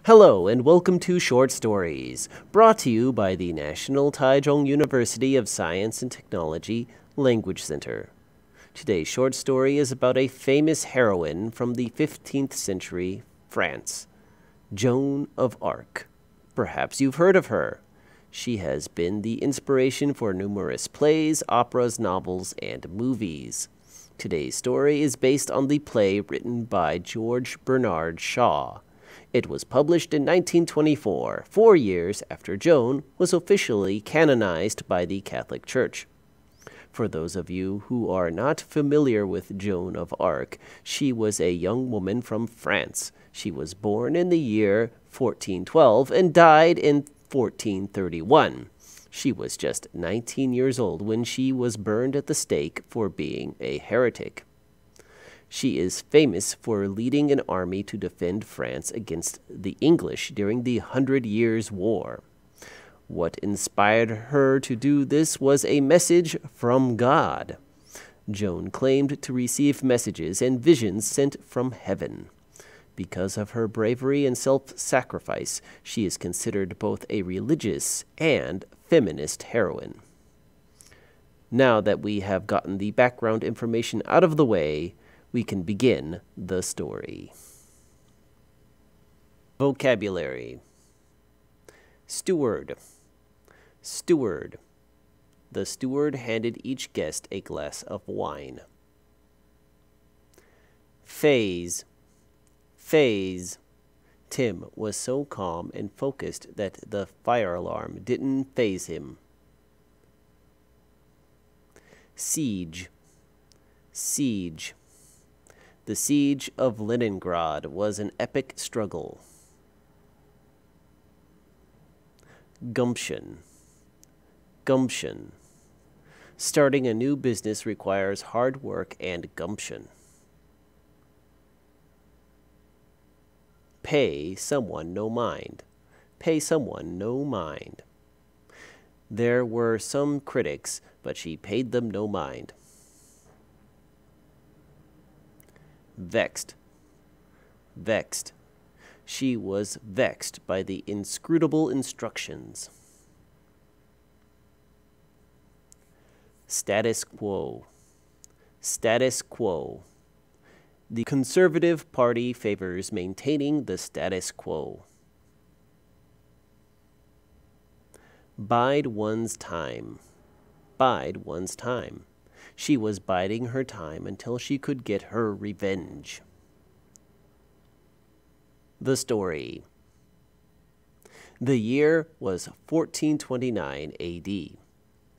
Hello and welcome to Short Stories, brought to you by the National Taichung University of Science and Technology Language Center. Today's short story is about a famous heroine from the 15th century France, Joan of Arc. Perhaps you've heard of her. She has been the inspiration for numerous plays, operas, novels, and movies. Today's story is based on the play written by George Bernard Shaw. It was published in 1924, 4 years after Joan was officially canonized by the Catholic Church. For those of you who are not familiar with Joan of Arc, she was a young woman from France. She was born in the year 1412 and died in 1431. She was just 19 years old when she was burned at the stake for being a heretic. She is famous for leading an army to defend France against the English during the 100 Years' War. What inspired her to do this was a message from God. Joan claimed to receive messages and visions sent from heaven. Because of her bravery and self-sacrifice, she is considered both a religious and feminist heroine. Now that we have gotten the background information out of the way, we can begin the story. Vocabulary. Steward. Steward. The steward handed each guest a glass of wine. Phase. Phase. Tim was so calm and focused that the fire alarm didn't faze him. Siege. Siege. The siege of Leningrad was an epic struggle. Gumption. Gumption. Starting a new business requires hard work and gumption. Pay someone no mind. Pay someone no mind. There were some critics, but she paid them no mind. Vexed. Vexed. She was vexed by the inscrutable instructions. Status quo. Status quo. The Conservative Party favors maintaining the status quo. Bide one's time. Bide one's time. She was biding her time until she could get her revenge. The story. The year was 1429 A.D.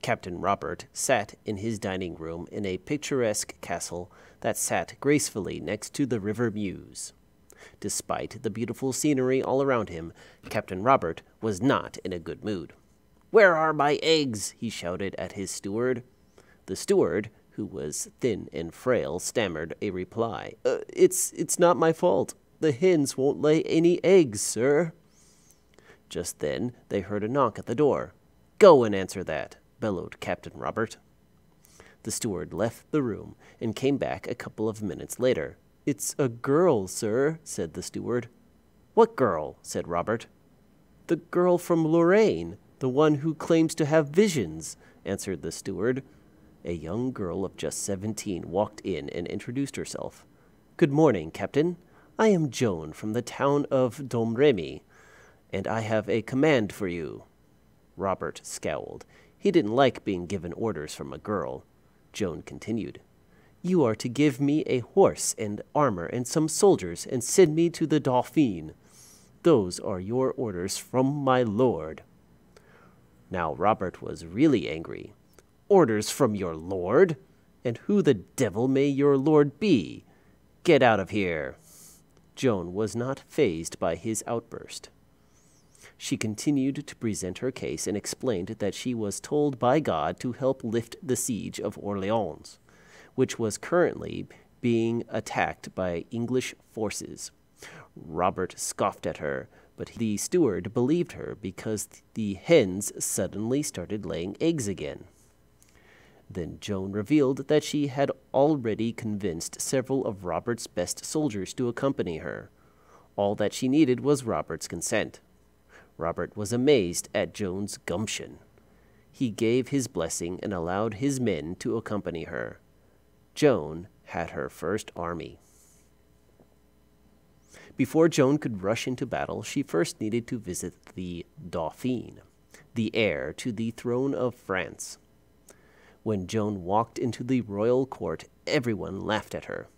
Captain Robert sat in his dining room in a picturesque castle that sat gracefully next to the River Meuse. Despite the beautiful scenery all around him, Captain Robert was not in a good mood. "Where are my eggs?" he shouted at his steward. The steward, who was thin and frail, stammered a reply. It's not my fault. The hens won't lay any eggs, sir." Just then they heard a knock at the door. "Go and answer that," bellowed Captain Robert. The steward left the room and came back a couple of minutes later. "It's a girl, sir," said the steward. "What girl?" said Robert. "The girl from Lorraine, the one who claims to have visions," answered the steward. A young girl of just 17 walked in and introduced herself. "Good morning, Captain. I am Joan from the town of Domremy, and I have a command for you." Robert scowled. He didn't like being given orders from a girl. Joan continued. "You are to give me a horse and armor and some soldiers and send me to the Dauphin. Those are your orders from my lord." Now Robert was really angry. "Orders from your lord? And who the devil may your lord be? Get out of here." Joan was not fazed by his outburst. She continued to present her case and explained that she was told by God to help lift the siege of Orleans, which was currently being attacked by English forces. Robert scoffed at her, but the steward believed her because the hens suddenly started laying eggs again. Then Joan revealed that she had already convinced several of Robert's best soldiers to accompany her. All that she needed was Robert's consent. Robert was amazed at Joan's gumption. He gave his blessing and allowed his men to accompany her. Joan had her first army. Before Joan could rush into battle, she first needed to visit the Dauphin, the heir to the throne of France. When Joan walked into the royal court, everyone laughed at her.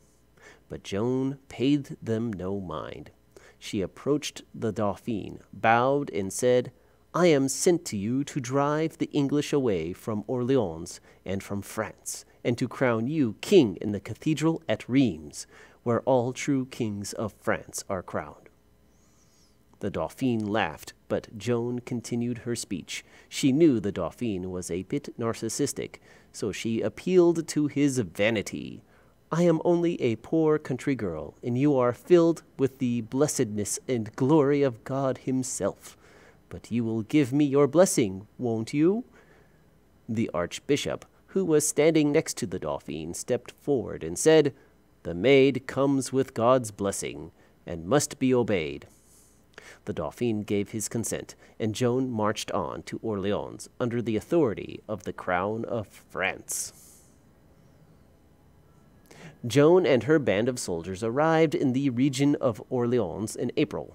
But Joan paid them no mind. She approached the Dauphin, bowed, and said, "I am sent to you to drive the English away from Orleans and from France, and to crown you king in the cathedral at Rheims, where all true kings of France are crowned." The Dauphin laughed, but Joan continued her speech. She knew the Dauphin was a bit narcissistic, so she appealed to his vanity. "I am only a poor country girl, and you are filled with the blessedness and glory of God himself. But you will give me your blessing, won't you?" The archbishop, who was standing next to the Dauphin, stepped forward and said, "The maid comes with God's blessing and must be obeyed." The Dauphin gave his consent, and Joan marched on to Orleans under the authority of the crown of France. Joan and her band of soldiers arrived in the region of Orleans in April.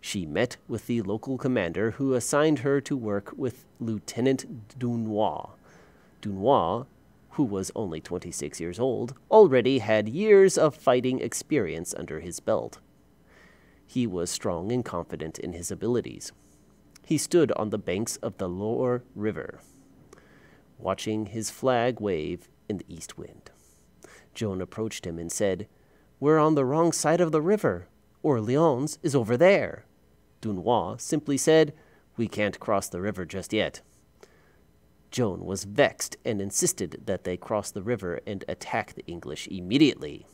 She met with the local commander, who assigned her to work with Lieutenant Dunois. Dunois, who was only 26 years old, already had years of fighting experience under his belt. He was strong and confident in his abilities. He stood on the banks of the Loire River, watching his flag wave in the east wind. Joan approached him and said, "We're on the wrong side of the river. Orleans is over there." Dunois simply said, "We can't cross the river just yet." Joan was vexed and insisted that they cross the river and attack the English immediately.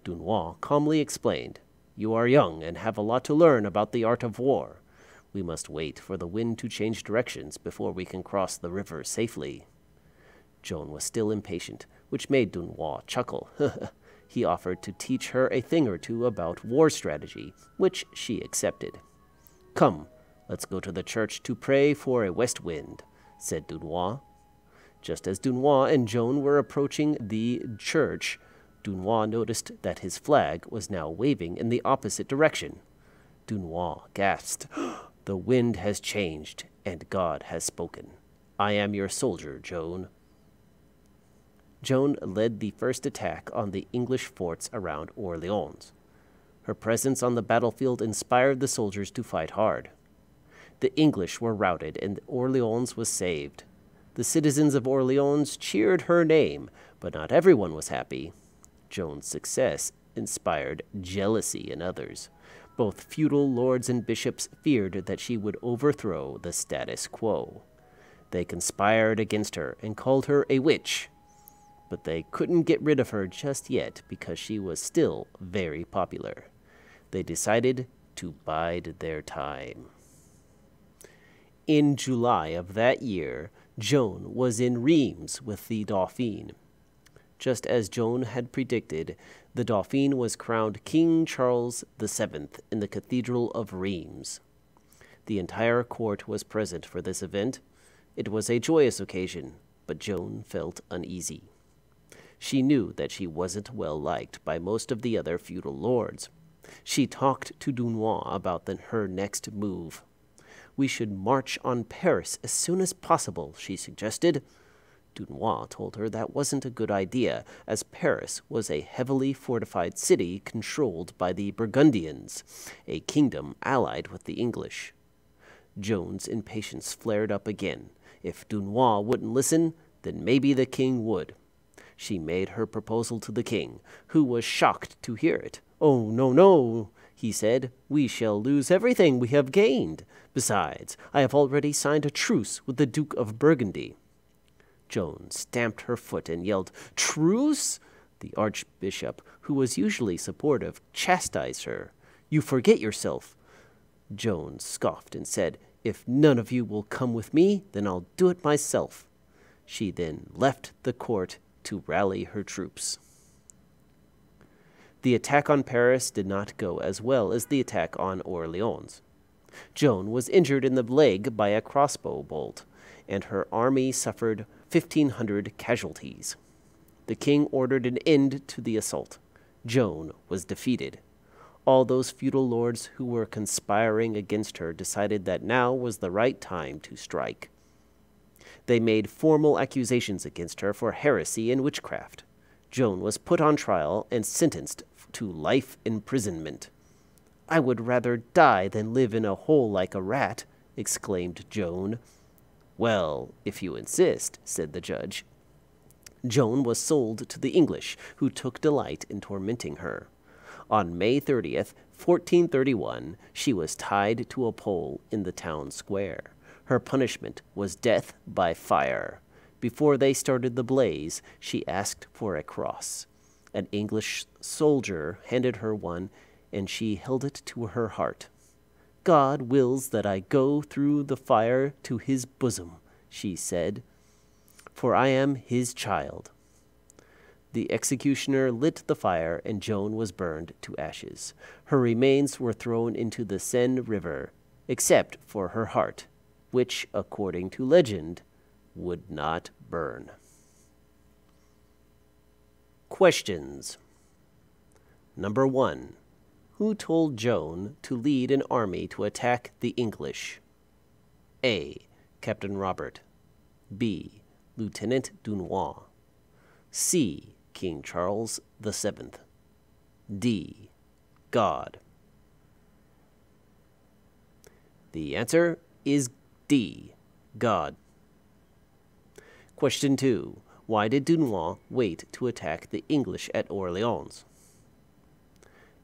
Dunois calmly explained, "You are young and have a lot to learn about the art of war. We must wait for the wind to change directions before we can cross the river safely." Joan was still impatient, which made Dunois chuckle. He offered to teach her a thing or two about war strategy, which she accepted. "Come, let's go to the church to pray for a west wind," said Dunois. Just as Dunois and Joan were approaching the church, Dunois noticed that his flag was now waving in the opposite direction. Dunois gasped, "The wind has changed, and God has spoken. I am your soldier, Joan." Joan led the first attack on the English forts around Orleans. Her presence on the battlefield inspired the soldiers to fight hard. The English were routed, and Orleans was saved. The citizens of Orleans cheered her name, but not everyone was happy. Joan's success inspired jealousy in others. Both feudal lords and bishops feared that she would overthrow the status quo. They conspired against her and called her a witch. But they couldn't get rid of her just yet because she was still very popular. They decided to bide their time. In July of that year, Joan was in Rheims with the Dauphin. Just as Joan had predicted, the Dauphin was crowned King Charles VII in the Cathedral of Rheims. The entire court was present for this event. It was a joyous occasion, but Joan felt uneasy. She knew that she wasn't well liked by most of the other feudal lords. She talked to Dunois about her next move. "We should march on Paris as soon as possible," she suggested. Dunois told her that wasn't a good idea, as Paris was a heavily fortified city controlled by the Burgundians, a kingdom allied with the English. Joan's impatience flared up again. If Dunois wouldn't listen, then maybe the king would. She made her proposal to the king, who was shocked to hear it. "Oh, no, no," he said. "We shall lose everything we have gained. Besides, I have already signed a truce with the Duke of Burgundy." Joan stamped her foot and yelled, "Truce?" The archbishop, who was usually supportive, chastised her. "You forget yourself." Joan scoffed and said, "If none of you will come with me, then I'll do it myself." She then left the court to rally her troops. The attack on Paris did not go as well as the attack on Orleans. Joan was injured in the leg by a crossbow bolt, and her army suffered 1,500 casualties. The king ordered an end to the assault. Joan was defeated. All those feudal lords who were conspiring against her decided that now was the right time to strike. They made formal accusations against her for heresy and witchcraft. Joan was put on trial and sentenced to life imprisonment. "I would rather die than live in a hole like a rat," exclaimed Joan. "Well, if you insist," said the judge. Joan was sold to the English, who took delight in tormenting her. On May 30th, 1431, she was tied to a pole in the town square. Her punishment was death by fire. Before they started the blaze, she asked for a cross. An English soldier handed her one, and she held it to her heart. "God wills that I go through the fire to his bosom," she said, "for I am his child." The executioner lit the fire, and Joan was burned to ashes. Her remains were thrown into the Seine River, except for her heart, which, according to legend, would not burn. Questions. Number 1. Who told Joan to lead an army to attack the English? A. Captain Robert. B. Lieutenant Dunois. C. King Charles VII. D. God. The answer is D. God. Question 2. Why did Dunois wait to attack the English at Orleans?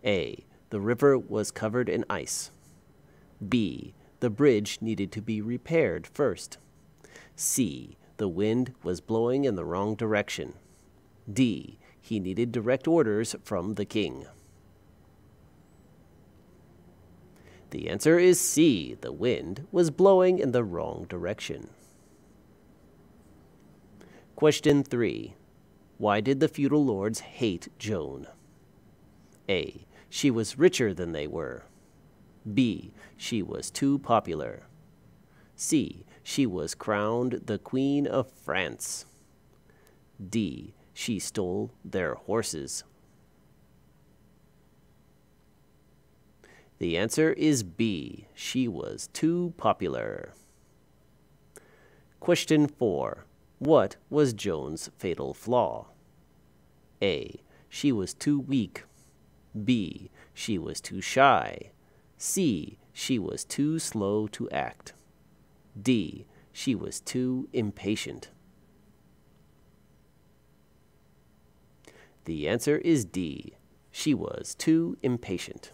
A. The river was covered in ice. B. The bridge needed to be repaired first. C. The wind was blowing in the wrong direction. D. He needed direct orders from the king. The answer is C. The wind was blowing in the wrong direction. Question 3. Why did the feudal lords hate Joan? A. She was richer than they were. B. She was too popular. C. She was crowned the Queen of France. D. She stole their horses. The answer is B. She was too popular. Question 4. What was Joan's fatal flaw? A. She was too weak. B. She was too shy. C. She was too slow to act. D. She was too impatient. The answer is D. She was too impatient.